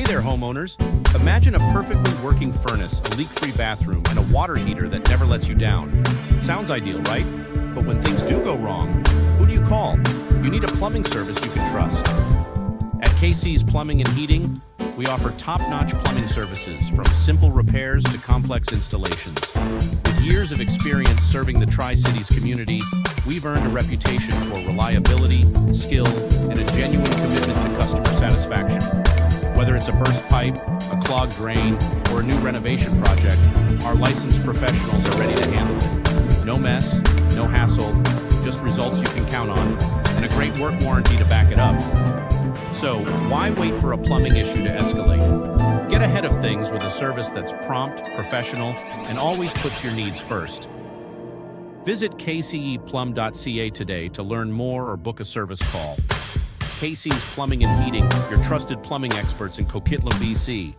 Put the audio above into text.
Hey there, homeowners. Imagine a perfectly working furnace, a leak-free bathroom, and a water heater that never lets you down. Sounds ideal, right? But when things do go wrong, who do you call? You need a plumbing service you can trust. At KC's Plumbing and Heating, we offer top-notch plumbing services, from simple repairs to complex installations. With years of experience serving the Tri-Cities community, we've earned a reputation for reliability, skill, and a genuine commitment to customer satisfaction. Whether it's a burst pipe, a clogged drain, or a new renovation project, our licensed professionals are ready to handle it. No mess, no hassle, just results you can count on, and a great work warranty to back it up. So, why wait for a plumbing issue to escalate? Get ahead of things with a service that's prompt, professional, and always puts your needs first. Visit kceplum.ca today to learn more or book a service call. KC's Plumbing and Heating, your trusted plumbing experts in Coquitlam, BC.